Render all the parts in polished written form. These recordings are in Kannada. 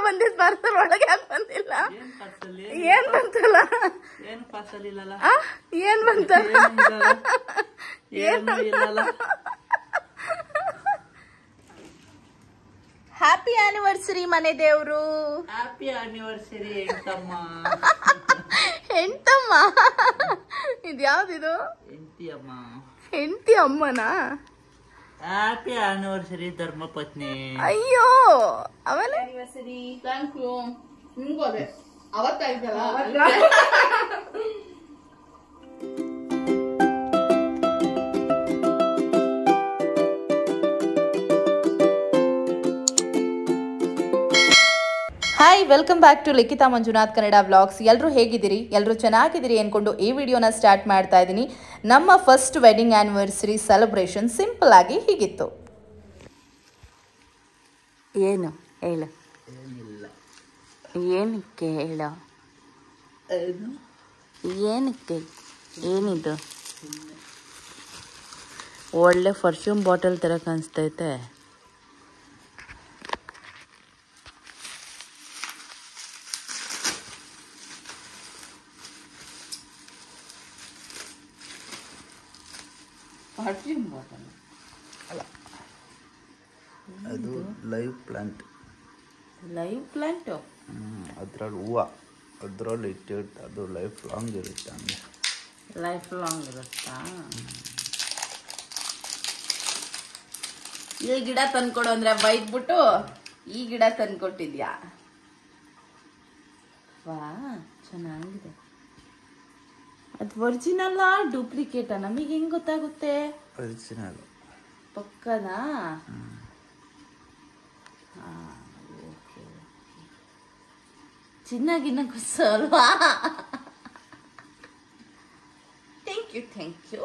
ಬಂದಿದ್ ಪಾರ್ಸಲ್ ಒಳಗೆ ಯಾಕೆ ಬಂದಿಲ್ಲ? ಏನ್ ಬಂತಲ್ಲ? ಏನ್ ಬಂತ? ಹ್ಯಾಪಿ ಆನಿವರ್ಸರಿ ಮನೆ ದೇವ್ರು. ಹ್ಯಾಪಿ ಆನಿವರ್ಸರಿ ಎಂಟಮ್ಮ. ಹೆಂಡ್ತಮ್ಮ? ಇದ್ಯಾವ್ದಿದು? ಹೆಂಡತಿ ಅಮ್ಮನಾ? Happy anniversary ಧರ್ಮಪತ್ನಿ. ಅಯ್ಯೋ ಆಮೇಲೆ ಆನಿವರ್ಸರಿ. Thank you. ನಿಮ್ಗೂ ಅದೇ ಅವತ್ತಾಯ್ತಲ್ಲ. Hi, welcome back to Likhita Manjunath Kannada vlogs. ಎಲ್ಲರೂ ಹೇಗಿದ್ದೀರಿ? ಎಲ್ಲರೂ ಚೆನ್ನಾಗಿದ್ದೀರಿ ಅಂದ್ಕೊಂಡು ಈ ವಿಡಿಯೋನ ಸ್ಟಾರ್ಟ್ ಮಾಡ್ತಾ ಇದ್ದೀನಿ. ನಮ್ಮ first wedding anniversary celebration simple ಆಗಿ ಹೀಗಿತ್ತು. ಏನು ಹೇಳು? ಏನಕ್ಕೆ ಹೇಳು? ಏನಕ್ಕೆ? ಏನಿದು? ಒಳ್ಳೆ ಪರ್ಫ್ಯೂಮ್ ಬಾಟಲ್ ಥರ ಕಾಣಿಸ್ತೈತೆ. ಅಲ್ಲ, ಅದು ಲೈವ್ ಪ್ಲಾಂಟ್. Live plant? ಅದ್ರಲ್ಲಿ ಹೂವು ಅದ್ರಲ್ಲಿ ಇಟ್ಟಿರುತ್ತೆ. ಅದು ಲೈಫ್ ಲಾಂಗ್ ಇರುತ್ತೆ. ಹಂಗೆ ಲೈಫ್ ಲಾಂಗ್ ಇರುತ್ತಾ? ಈ ಗಿಡ ತಂದ್ಕೊಡು ಅಂದ್ರೆ ಬೈದ್ಬಿಟ್ಟು ಈ ಗಿಡ ತಂದ್ಕೊಟ್ಟಿದ್ಯಾ? ವಾ, ಚೆನ್ನಾಗಿದೆ. ಅದು ಒರಿಜಿನಲ್ಲ ಡೂಪ್ಲಿಕೇಟಾ? ನಮಗೆ ಹೆಂಗ್ ಗೊತ್ತಾಗುತ್ತೆ? ಒರಿಜಿನಲ್. ಪಕ್ಕನಾ? ಚಿನ್ನಾಗಿನ್ನ ಕುಸಲ್ವಾ? Thank you thank you.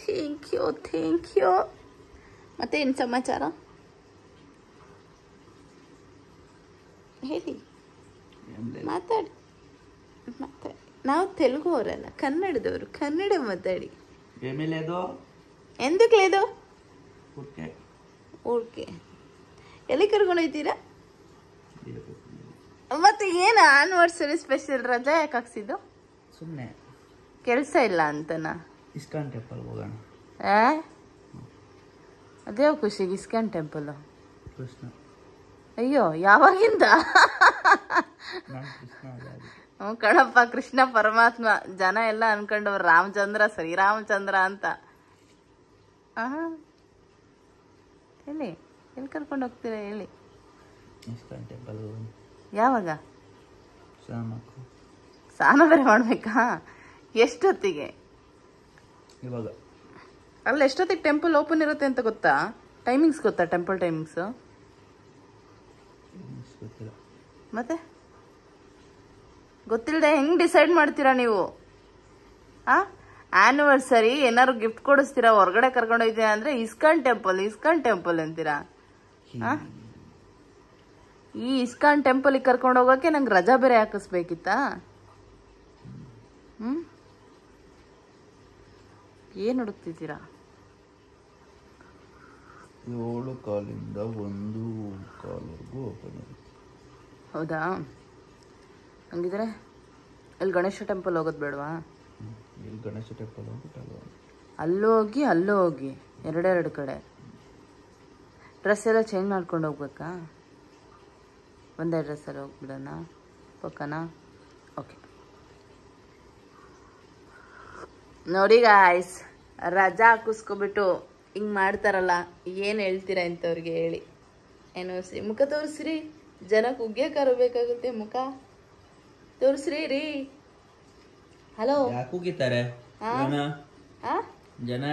Thank you thank you. ಮತ್ತೆ ಏನು ಸಮಾಚಾರ ಹೇಳಿ, ಮಾತಾಡಿ. ನಾವು ತೆಲುಗು ಅವರಲ್ಲ, ಕನ್ನಡದವರು. ಕನ್ನಡ ಮಾತಾಡಿ. ಎಂದಕ್ಕೆ ಲೇದು? ಓಕೆ. ಎಲ್ಲಿ ಕರ್ಕೊಂಡು ಹೋಗ್ತೀರಾ? ಮತ್ತೆ ಏನು ಆನಿವರ್ಸರಿ ಸ್ಪೆಷಲ್ ರಜಾ ಯಾಕೆ ಹಾಕ್ಸಿದ್ದು? ಸುಮ್ಮನೆ ಕೆಲಸ ಇಲ್ಲ ಅಂತನಾ? ಇಸ್ಕಾನ್ ಟೆಂಪಲ್ ಹೋಗೋಣ. ಅದೇ ಖುಷಿಗೆ ಇಸ್ಕಾನ್ ಟೆಂಪಲ್? ಕೃಷ್ಣ. ಅಯ್ಯೋ, ಯಾವಾಗಿಂದ? ಕಣಪ್ಪ, ಕೃಷ್ಣ ಪರಮಾತ್ಮ. ಜನ ಎಲ್ಲ ಅನ್ಕೊಂಡವ್ರು ರಾಮಚಂದ್ರ ಶ್ರೀರಾಮಚಂದ್ರ ಅಂತ. ಹೇಳಿ, ಎಲ್ಲಿ ಕರ್ಕೊಂಡು ಹೋಗ್ತೀರಾ ಹೇಳಿ? ISKCON temple. ಯಾವಾಗ? ಸ್ನಾನ ಬೇರೆ ಮಾಡ್ಬೇಕಾ? ಎಷ್ಟೊತ್ತಿಗೆ? ಇವಾಗ. ಅಲ್ಲ, ಎಷ್ಟೊತ್ತಿಗೆ ಟೆಂಪಲ್ ಓಪನ್ ಇರುತ್ತೆ ಅಂತ ಗೊತ್ತಾ? ಟೈಮಿಂಗ್ಸ್ ಗೊತ್ತಾ? ಟೆಂಪಲ್ ಟೈಮಿಂಗ್ಸು ಮತ್ತೆ ಗೊತ್ತಿಲ್ಲದೆ ಹೆಂಗ್ ಡಿಸೈಡ್ ಮಾಡ್ತೀರಾ ನೀವು? ಆನಿವರ್ಸರಿ ಏನಾದ್ರು ಗಿಫ್ಟ್ ಕೊಡಿಸ್ತೀರಾ? ಹೊರಗಡೆ ಕರ್ಕೊಂಡು ಹೋಗ್ತೀರಾ ಅಂದ್ರೆ ಇಸ್ಕಾನ್ ಟೆಂಪಲ್ ಅಂತೀರಾ? ಈ ಇಸ್ಕಾನ್ ಟೆಂಪಲ್ಗೆ ಕರ್ಕೊಂಡು ಹೋಗೋಕೆ ನಂಗೆ ರಜಾ ಬೇರೆ ಹಾಕಿಸ್ಬೇಕಿತ್ತಾ? ಏನ್ ಹುಡುಕ್ತಿದ್ದೀರಾ? 7 ಕಾಲಿಂದ 1 ಕಾಲ್ವರೆಗೂ ಓಪನ್ ಇರುತ್ತೆ. ಹೌದಾ? ಹಂಗಿದ್ರೆ ಅಲ್ಲಿ ಗಣೇಶ ಟೆಂಪಲ್ ಹೋಗೋದು ಬೇಡವಾ? ಇಲ್ಲಿ ಗಣೇಶ ಟೆಂಪಲ್ ಹೋಗ್ಬಿಟ್ಟಲ್ಲ, ಅಲ್ಲೂ ಹೋಗಿ ಎರಡೆರಡು ಕಡೆ ಡ್ರೆಸ್ ಎಲ್ಲ ಚೇಂಜ್ ಮಾಡ್ಕೊಂಡು ಹೋಗ್ಬೇಕಾ? ಒಂದೇ ಡ್ರೆಸ್ಸಲ್ಲಿ ಹೋಗ್ಬಿಡೋಣ, ಪಕ್ಕನಾ? ಓಕೆ. ನೋಡಿ ಗಾಯ್ಸ್, ರಜಾ ಹಾಕಿಸ್ಕೊಬಿಟ್ಟು ಹಿಂಗೆ ಮಾಡ್ತಾರಲ್ಲ, ಏನು ಹೇಳ್ತೀರಾ ಇಂಥವ್ರಿಗೆ ಹೇಳಿ? ಏನು ಮುಖ ತೋರಿಸ್ರಿ, ಜನಕ್ಕೆ ಉಗ್ಗೇಕಾರ ಬೇಕಾಗುತ್ತೆ. ಮುಖ ತೋರಿಸ್ರಿ ರೀ. ಹಲೋ, ಯಾಕೆ ಹೋಗಿತಾರೆ ಜನ?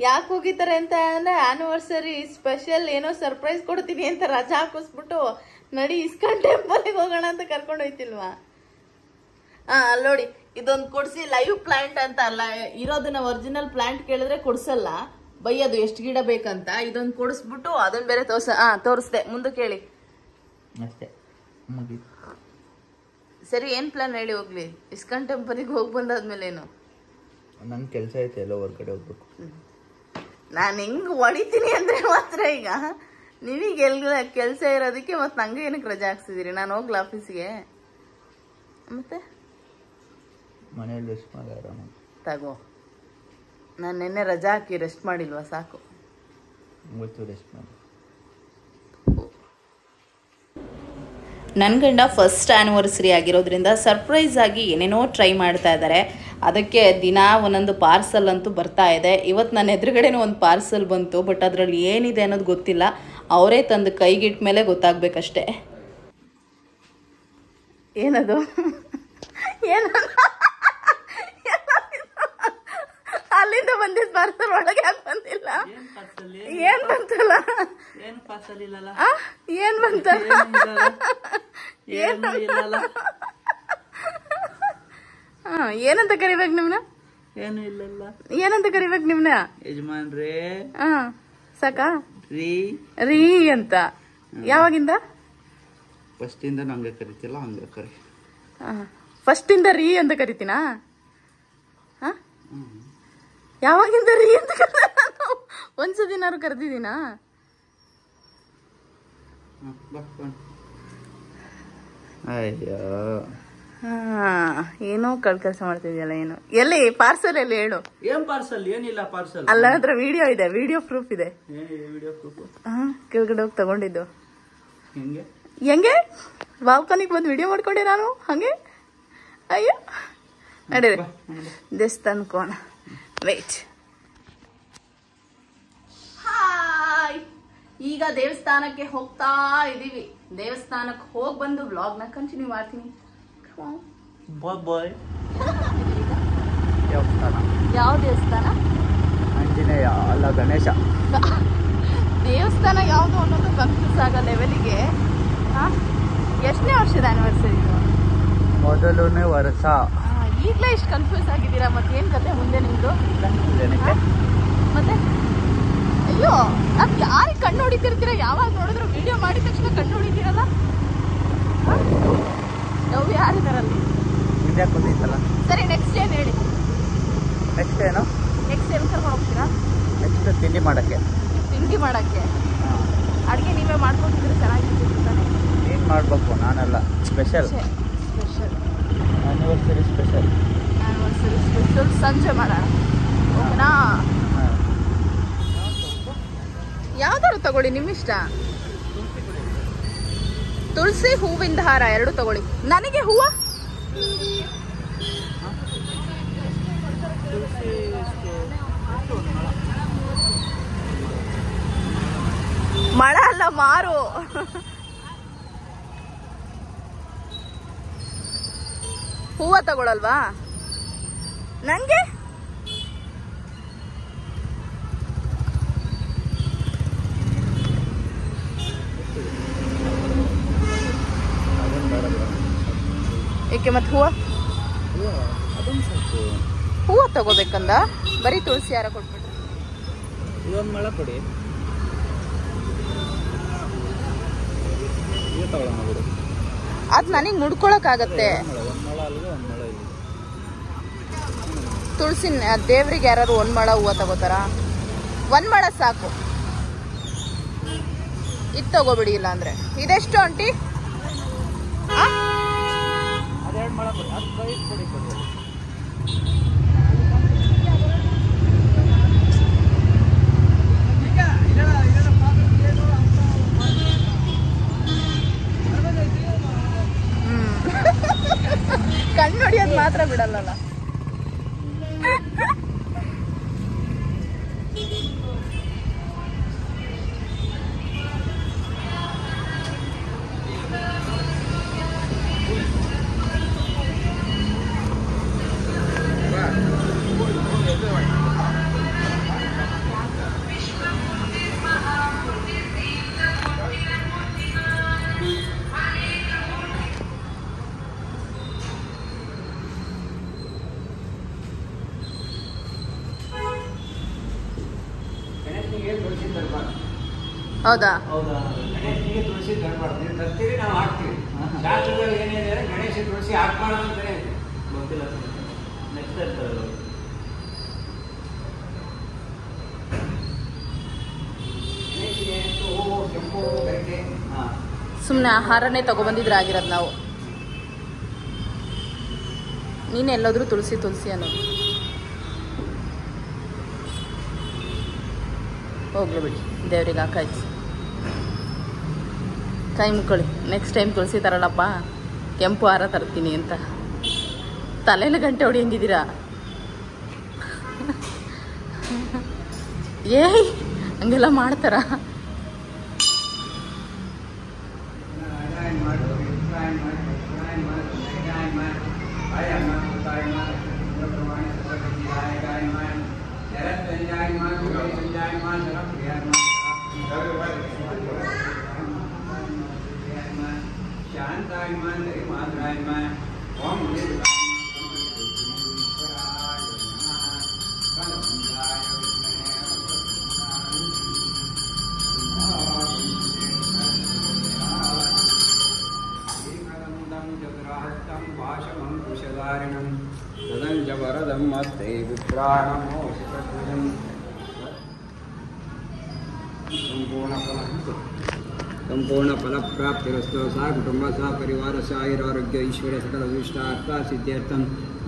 ಯಾಕೆ ಹೋಗಿತಾರೆ ಅಂತ ಅಂದ್ರೆ ಆನಿವರ್ಸರಿ ಸ್ಪೆಷಲ್ ಏನೋ ಸರ್ಪ್ರೈಸ್ ಕೊಡ್ತೀನಿ ಅಂತ ರಜಾ ಹಾಕಿಸ್ಬಿಟ್ಟು ನಡಿ ಇಸ್ಕಾನ್ ಟೆಂಪಲ್ಗೆ ಹೋಗೋಣ ಅಂತ ಕರ್ಕೊಂಡು ಹೋಯ್ತಿಲ್ವಾ? ಅಲ್ಲಿ ನೋಡಿ, ಇದೊಂದು ಕೊಡ್ಸಿ. ಲೈವ್ ಪ್ಲಾಂಟ್ ಅಂತ ಅಲ್ಲ ಇರೋದನ್ನ, ಒರಿಜಿನಲ್ ಪ್ಲಾಂಟ್ ಕೇಳಿದ್ರೆ ಕೊಡ್ಸಲ್ಲ, ಬೈಯೋದು ಎಷ್ಟು ಗಿಡ ಬೇಕಂತ. ಇದೊಂದು ಕೊಡಿಸ್ಬಿಟ್ಟು ಅದನ್ನ ಬೇರೆ ತೋರಿಸ್ದೆ. ಮುಂದಕ್ಕೆ ಹೇಳಿ ಅಷ್ಟೇ. ಸರಿ, ಏನ್ ಪ್ಲಾನ್ ಹೇಳಿ ಹೋಗ್ಲಿ? ಇಸ್ಕಾನ್ ಟೆಂಪಲ್ಗೆ ಹೋಗಿ ಬಂದಾದ್ಮೇಲೆ ಏನು? ನಂಗೆ ಕೆಲಸ ಐತೆ, ಎಲ್ಲ ಹೊರಗಡೆ ಹೋಗ್ಬೇಕು. ನಾನು ಹೆಂಗ್ ಹೊಡಿತೀನಿ ಅಂದ್ರೆ ಮಾತ್ರ ಈಗ ನಿಮಗೆ ಕೆಲಸ ಇರೋದಕ್ಕೆ ಮತ್ತೆ ನಂಗೆ ಏನಕ್ಕೆ ರಜೆ ಹಾಕ್ಸಿದಿರಿ? ನಾನು ಹೋಗ್ಲ ಆಫೀಸ್ಗೆ? ಮತ್ತೆ ಮನೇಲಿ ರೆಸ್ಟ್ ಮಾಡ್ಯಾರ ತಗೋ. ನಾನು ನಿನ್ನೆ ರಜಾ ಹಾಕಿ ರೆಸ್ಟ್ ಮಾಡಿಲ್ವಾ? ಸಾಕು. ಇವತ್ತು ರೆಸ್ಟ್ ಮಾಡಿ. ನನ್ನ ಗಂಡ ಫಸ್ಟ್ ಆ್ಯನಿವರ್ಸರಿ ಆಗಿರೋದ್ರಿಂದ ಸರ್ಪ್ರೈಸ್ ಆಗಿ ಏನೇನೋ ಟ್ರೈ ಮಾಡ್ತಾ ಇದ್ದಾರೆ. ಅದಕ್ಕೆ ದಿನ ಒಂದೊಂದು ಪಾರ್ಸಲ್ ಅಂತೂ ಬರ್ತಾ ಇದೆ. ಇವತ್ತು ನನ್ನ ಎದುರುಗಡೆನೂ ಒಂದು ಪಾರ್ಸಲ್ ಬಂತು, ಬಟ್ ಅದರಲ್ಲಿ ಏನಿದೆ ಅನ್ನೋದು ಗೊತ್ತಿಲ್ಲ. ಅವರೇ ತಂದು ಕೈಗಿಟ್ಟ ಮೇಲೆ ಗೊತ್ತಾಗಬೇಕಷ್ಟೆ. ಏನದು? ಏನದು? ಅಲ್ಲಿಂದ ಬಂದಿದ್ದ ಪಾರ್ಸಲ್ ಒಳಗೆ ಯಾಕೆ ಬಂದಿಲ್ಲ? ಏನ್ ಬಂತಲ್ಲ? ಏನ್ ಬಂತ? ಏನಂತ ಕರಿಬೇಕು ನಿಮ್ನ? ಏನು ಇಲ್ಲ. ಏನಂತ ಕರಿಬೇಕು ನಿಮ್ನ? ಯಜಮಾನ್ರೇ. ಸಾಕಾ? ರೀ ಅಂತ. ಯಾವಾಗಿಂದ? ಫಸ್ಟ್ ಇಂದ ನಂಗೆ ಕರಿತಿಲ್ಲ, ಹಂಗೆ ಕರಿ. ಫಸ್ಟ್ ಇಂದ ರೀ ಅಂತ ಕರಿತೀನಾ? ಯಾವಾಗಿಂದ ರೀ ಅಂತ ಒಂದ್ಸದಿನಾರು ಕರೆದಿದ್ದೀನಾ? ಅಯ್ಯೋ ಏನೋ ಕೆಲಸ ಮಾಡ್ತಿದ್ಯಲ್ಲ. ಏನು? ಎಲ್ಲಿ ಪಾರ್ಸಲ್? ಎಲ್ಲಿ ಹೇಳು? ಏನ್ ಪಾರ್ಸಲ್? ಏನಿಲ್ಲ ಪಾರ್ಸಲ್. ಅಲ್ಲ, ಹತ್ರ ವಿಡಿಯೋ ಇದೆ, ವಿಡಿಯೋ ಪ್ರೂಫ್ ಇದೆ. Video proof? ಕೆಳಗಡೆ ಹೋಗಿ ತಗೊಂಡಿದ್ದು. ಹೆಂಗೆ ಬಾಲ್ಕನಿಗೆ ಬಂದು ವಿಡಿಯೋ ಮಾಡ್ಕೊಂಡೆ ನಾನು ಹಂಗೆ. ಅಯ್ಯೋ ನಡೀರಿ ದೇವಸ್ಥಾನಕ್ಕೆ ಹೋಗೋಣ. ವೇಟ್. ಹಾಯ್, ಈಗ ದೇವಸ್ಥಾನಕ್ಕೆ ಹೋಗ್ತಾ ಇದೀವಿ. ದೇವಸ್ಥಾನಕ್ಕೆ ಹೋಗಿ ಬಂದು ವ್ಲಾಗ್ನ ಕಂಟಿನ್ಯೂ ಮಾಡ್ತೀನಿ. ಬಾಯ್. ದೇವಸ್ಥಾನ ಯಾವ ದೇವಸ್ಥಾನ? ಆಂಜನೇಯ ಅಲ್ಲ ಗಣೇಶ. ದೇವಸ್ಥಾನ ಯಾವುದು ಅನ್ನೋದು ಕನ್ಫ್ಯೂಸ್ ಆಗೋ ಲೆವೆಲಿಗೆ. ಎಷ್ಟನೇ ವರ್ಷದ ಆನಿವರ್ಸರಿ? ಮೊದಲನೇ ವರ್ಷ. ಈಗಲೇ ಇಷ್ಟು ಕನ್ಫ್ಯೂಸ್ ಆಗಿದ್ದೀರಾ? ಮತ್ತೇನು ಕತೆ ಮುಂದೆ ನಿಮ್ದು? ಮತ್ತೆ ಅಯ್ಯೋ, ಅದು ಯಾರಿಗೆ ಕಣ್ಣು ಹೊಡಿತಿರ್ತೀರ? ಯಾವಾಗ ನೋಡಿದ್ರು ವಿಡಿಯೋ ಮಾಡಿದ ತಕ್ಷಣ ಕಣ್ಣು ಹೊಡಿತೀರಲ್ಲ. ನಾವು ಯಾರಿದಾರಲ್ಲಿ? ಸರಿ, ನೆಕ್ಸ್ಟ್ ಏನ್ ಹೇಳಿ? ನೆಕ್ಸ್ಟ್ ಏನು? ನೆಕ್ಸ್ಟ್ ಏನು ಕರ್ಕೊಂಡು ಹೋಗ್ತೀರಾ? ನೆಕ್ಸ್ಟ್ ತಿಂಡಿ ಮಾಡಕ್ಕೆ. ತಿಂಡಿ ಮಾಡಕ್ಕೆ? ಅಡುಗೆ ನೀವೇ ಮಾಡ್ಕೊತಿದ್ರೆ ಚೆನ್ನಾಗಿರ್ತೀರಿ ತಾನೆ? ಏನು ಮಾಡಬೇಕು? ನಾನಲ್ಲ. Special anniversary special. Anniversary special ಸಂಜೆ ಮಾಡೋಣ, ಓಕೆನಾ? ಯಾವ್ದಾದ್ರು ತಗೊಳ್ಳಿ, ನಿಮ್ಮಿಷ್ಟ. ತುಳಸಿ, ಹೂವಿಂದ ಹಾರ ಎರಡು ತಗೊಳ್ಳಿ. ನನಗೆ ಹೂವ ಮಳ ಅಲ್ಲ, ಮಾರು. ಹೂವ ತಗೊಳಲ್ವಾ ನಂಗೆ? ಏಕೆ ಮತ್ತೆ ಹೂವ? ಹೂವ ತಗೋಬೇಕಂದ? ಬರೀ ತುಳಸಿ ಹಾರ ಕೊಟ್ಬಿಟ್ರೆ. ಇದೊಂದು ಮಳ ಕೊಡಿ. ಅದ್ ನನಗ್ ಮುಡ್ಕೊಳಕಾಗತ್ತೆ. ತುಳಸಿ ದೇವ್ರಿಗೆ ಯಾರು ಒಂದ್ ಮಳ ಹೂವ ತಗೋತಾರ? ಒಂದ್ ಮಳ ಸಾಕು. ಇದು ತಗೋಬಿಡಿ, ಇಲ್ಲ ಅಂದ್ರೆ ಇದೆಷ್ಟು ಆಂಟಿ? ಕಣ್ಣು ಹೊಡಿಯೋದು ಮಾತ್ರ ಬಿಡಲ್ಲ. ಹೌದಾ? ಗಣೇಶನಿಗೆ ತುಳಸಿ ತರಬಾರ್ದು. ನೀವು ತರ್ತೀರಿ, ನಾವು ಹಾಕ್ತೀವಿ. ಶಾಸ್ತ್ರದಲ್ಲಿ ಏನಿದೆ, ಗಣೇಶ ತುಳಸಿ ಹಾಕ್ಬಾರ್ದು ಅಂತಾನೆ ಇದೆ. ಗೊತ್ತಿಲ್ಲ. ನೆಕ್ಸ್ಟ್ ಇರ್ತಾರೆ. ಕೆಂಪು ಗರಿಕೆ. ಹಾಂ ಸುಮ್ಮನೆ ಆಹಾರನೇ ತಗೊಬಂದಿದ್ರೆ ಆಗಿರೋದು ನಾವು. ನೀನು ಎಲ್ಲೋದ್ರೂ ತುಳಸಿ ತುಳಸಿ ಅನ್ನೋದು. ಹೋಗ್ಲಿ ಬಿಡಿ, ದೇವ್ರಿಗೆ ಹಾಕಾಯ್ತು. ಕೈ ಮುಕ್ಕೊಳ್ಳಿ. ನೆಕ್ಸ್ಟ್ ಟೈಮ್ ತುಳಸಿ ತರಲ್ಲಪ್ಪ, ಕೆಂಪು ಹಾರ ತರ್ತೀನಿ ಅಂತ. ತಲೆಯಲ್ಲಿ ಗಂಟೆ ಹೊಡಿಯಂಗಿದ್ದೀರಾ? ಏಯ್ ಹಂಗೆಲ್ಲ ಮಾಡ್ತಾರ? ಸಂಪೂರ್ಣ ಫಲಪ್ರಾಪ್ತಿರಸ್ತು. ಸಾ ಕುಟುಂಬ ಸಾ ಪರಿವಾರ ಸಾ ಆಯುರಾರೋಗ್ಯ ಐಶ್ವರ್ಯ ಸಕಲ ವಿಶಿಷ್ಟಾರ್ಥ ಸಿದ್ಧ್ಯರ್ಥಂ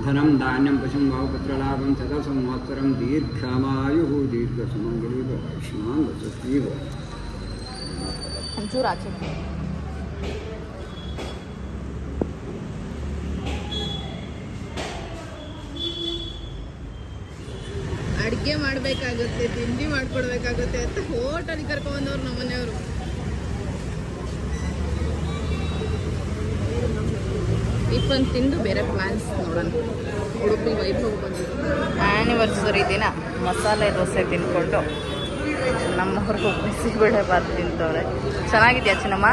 ಧನಂ ಧಾನ್ಯಂ ಪಶುಂ ಭಾವಪುತ್ರಲಾಭಂ ಸದಾ ಸಂವತ್ಸರಂ ದೀರ್ಘಮಾಯು ದೀರ್ಘ ಸುಮಂಗಲೀವ ಆಯುಷ್ಮಾನ್ ವಸತೀವ. ಒಂಚೂರು ಆಚೆ ಅಡುಗೆ ಮಾಡಬೇಕಾಗುತ್ತೆ, ತಿಂಡಿ ಮಾಡ್ಕೊಡ್ಬೇಕಾಗುತ್ತೆ ಅಂತ ಹೋಟೆಲ್ಗೆ ಕರ್ಕೊಂಡ್ಬಂದವ್ರು ನಮ್ಮ ಮನೆಯವರು. ಟಿಫನ್ ತಿಂದು ಬೇರೆ ಪ್ಲಾನ್ಸ್ ನೋಡೋಣ. ಉಡುಪಿ ವೈಭವ ಬಂದಿದ್ದು ಆ್ಯನಿವರ್ಸರಿ ದಿನ ಮಸಾಲೆ ದೋಸೆ ತಿನ್ಕೊಂಡು ನಮ್ಮವ್ರಿಗೂ ಬಿಸಿಬೇಳೆ ಬಾತ್ ತಿಂತವ್ರೆ. ಚೆನ್ನಾಗಿದೆಯಾ ಚಿನ್ನಮ್ಮ?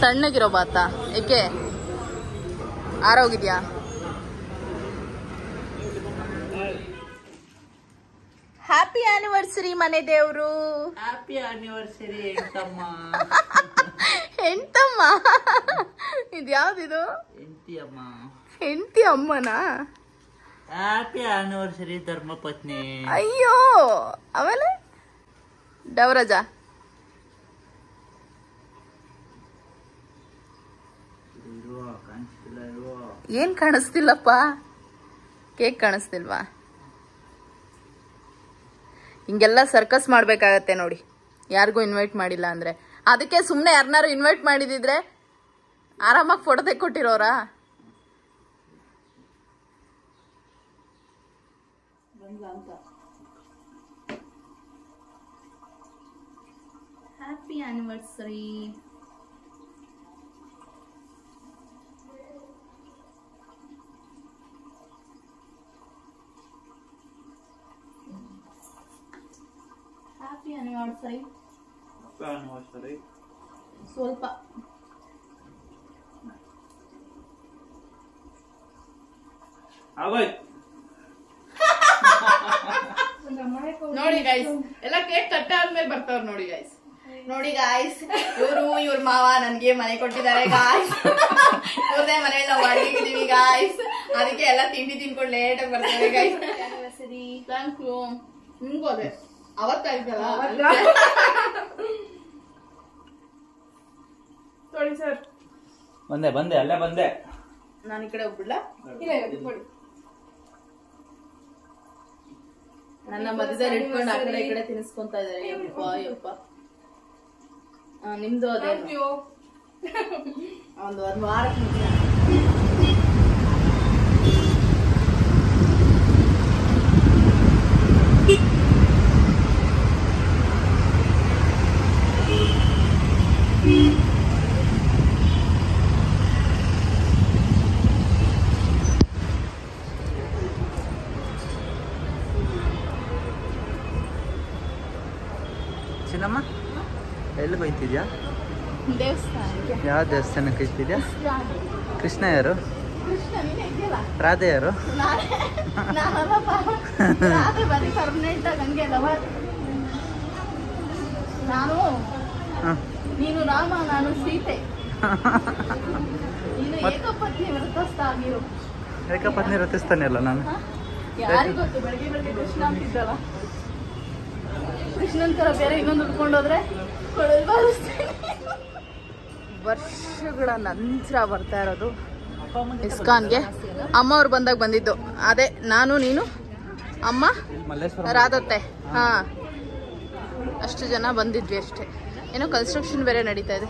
ತಣ್ಣಗಿರೋ ಬಾತಾ? ಏಕೆ ಆರೋಗಿದ್ಯಾ? ಹ್ಯಾಪಿ ಆನಿವರ್ಸರಿ ಮನೆ ದೇವ್ರು. ಹ್ಯಾಪಿ ಆನಿವರ್ಸರಿ ಎಂಟಮ್ಮ. ಹೆಂಡ್ತಮ್ಮ? ಇದ್ಯಾವ್ದಿದು? ಎಂಟಿ ಅಮ್ಮ. ಹೆಂಡತಿ ಅಮ್ಮನಾ? Happy anniversary ಧರ್ಮಪತ್ನಿ. ಅಯ್ಯೋ, ಆಮೇಲೆ ಡವರಜ ಏನ್ ಕಾಣಿಸ್ತಿಲ್ಲಪ್ಪ? ಕೇಕ್ ಕಾಣಿಸ್ತಿಲ್ವಾ? ಹಿಂಗೆಲ್ಲ ಸರ್ಕಸ್ ಮಾಡ್ಬೇಕಾಗತ್ತೆ ನೋಡಿ, ಯಾರಿಗೂ ಇನ್ವೈಟ್ ಮಾಡಿಲ್ಲ ಅಂದ್ರೆ. ಅದಕ್ಕೆ ಸುಮ್ಮನೆ ಯಾರನ್ನಾರು ಇನ್ವೈಟ್ ಮಾಡಿದಿದ್ರೆ ಆರಾಮಾಗಿ ಫೋಟೋ ತೆಕ್ಕೊಟ್ಟಿರೋರಾ? Happy anniversary. Happy anniversary. ಸ್ವಲ್ಪ ನೋಡಿ ಗೈಸ್, ಎಲ್ಲ ಕೇಕ್ ಕಟ್ಟ ಆದ್ಮೇಲೆ ಬರ್ತಾವ್ರ ನೋಡಿ ಗೈಸ್. ನೋಡಿ ಗಾಯ್ಸ್, ಇವ್ರ ಮಾವ ನನ್ಗೆ ಮನೆ ಕೊಟ್ಟಿದ್ದಾರೆ ಗಾಯ್ಸ್. ಇವ್ರದೇ ಮನೇಲಿ ನಾವು ಅಡಿಗೆಗಿದ್ದೀವಿ ಗಾಯ್ಸ್. ಅದಕ್ಕೆ ಎಲ್ಲ ತಿಂಡಿ ತಿನ್ಕೊಂಡು ಲೇಟ್ ಆಗಿ ಬರ್ತೇವೆ ಗಾಯ್ಸ್. Thank you. ನಿಮ್ಗೂ ಅದೇ ಅವತ್ತಾಯ್ತಲ್ಲ ನೋಡಿ ಸರ್. ಬಂದೆ ಅಲ್ಲೇ ಬಂದೆ. ನಾನು ಈ ಕಡೆ ಹೋಗ್ಬಿಡ್ಲ? ನನ್ನ ಮಧ್ಯದಲ್ಲಿ ಇಟ್ಕೊಂಡು ಆ ಕಡೆ ಈ ಕಡೆ ತಿನ್ನಿಸ್ಕೊಂತ ಇದಾರೆ. ಯಪ್ಪ ಯಪ್ಪ. ನಿಮ್ದು ಅದೇ ಒಂದು ವಾರಕ್ಕೆ ಮುಂಚೆ ಚಿನ್ನಮ್ಮ ಎಲ್ಲಿ ಬೈತಿದ್ಯಾ? ದೇವಸ್ಥಾನಕ್ಕೆ. ಯಾವ ದೇವಸ್ಥಾನಕ್ಕೆ ಇಟ್ಟಿದ್ಯಾ? ಕೃಷ್ಣ ಯಾರು? ರಾಧೆ ಯಾರು? ಬರೀ ಪರ್ಮನೆಂಟ್ ಆಗಿ ಹಂಗೆ ಲವರ್. ನಾನು ನೀನು ರಾಮ, ನಾನು ಸೀತೆ. ನೀನು ಏಕಪತ್ನಿ ವ್ರತಸ್ಥ ಆಗಿರು. ಏಕಪತ್ನಿ ವ್ರತಿಸ್ತಾನೆ ಅಲ್ಲ ನಾನು. ಯಾರಿಗೊತ್ತು? ಬೆಳಗ್ಗೆ ಬೆಳಗ್ಗೆ ಕೃಷ್ಣ ಅಂತಿದ್ದಲ್ಲ. ಕೃಷ್ಣನ್ ತರ ಬೇರೆ ಇನ್ನೊಂದು ಉಟ್ಕೊಂಡೋದ್ರೆ ವರ್ಷಗಳ ನಂತರ ಬರ್ತಾ ಇರೋದು ಇಸ್ಕಾನ್ಗೆ. ಅಮ್ಮ ಅವ್ರು ಬಂದಾಗ ಬಂದಿದ್ದು ಅದೇ, ನಾನು ನೀನು ಅಮ್ಮ ರಾಧತ್ತೆ, ಹಾ ಅಷ್ಟು ಜನ ಬಂದಿದ್ವಿ ಅಷ್ಟೇ. ಏನೋ ಕನ್ಸ್ಟ್ರಕ್ಷನ್ ಬೇರೆ ನಡೀತಾ ಇದೆ.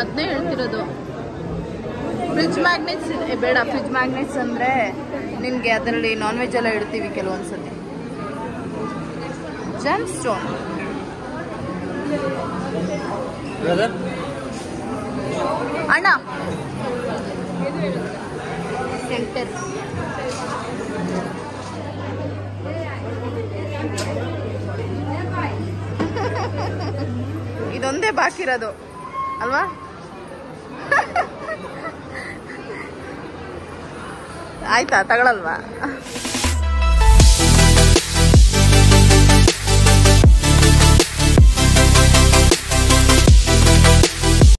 ಅದನ್ನೇ ಹೇಳ್ತಿರೋದು. ಫ್ರಿಜ್ ಮ್ಯಾಗ್ನೆಟ್ಸ್ ಬೇಡ. ಫ್ರಿಜ್ ಮ್ಯಾಗ್ನೆಟ್ಸ್ ಅಂದರೆ ನಿನಗೆ ಅದರಲ್ಲಿ ನಾನ್ ವೆಜ್ ಎಲ್ಲ ಇಡ್ತೀವಿ ಕೆಲವೊಂದ್ಸತಿ. ಜೆಮ್ ಸ್ಟೋನ್ ಅಣ್ಣ ಸೆಂಟರ್. ಇದೊಂದೇ ಬಾಕಿ ಇರೋದು ಅಲ್ವಾ? ಆಯ್ತಾ, ತಗೊಳಲ್ವಾ?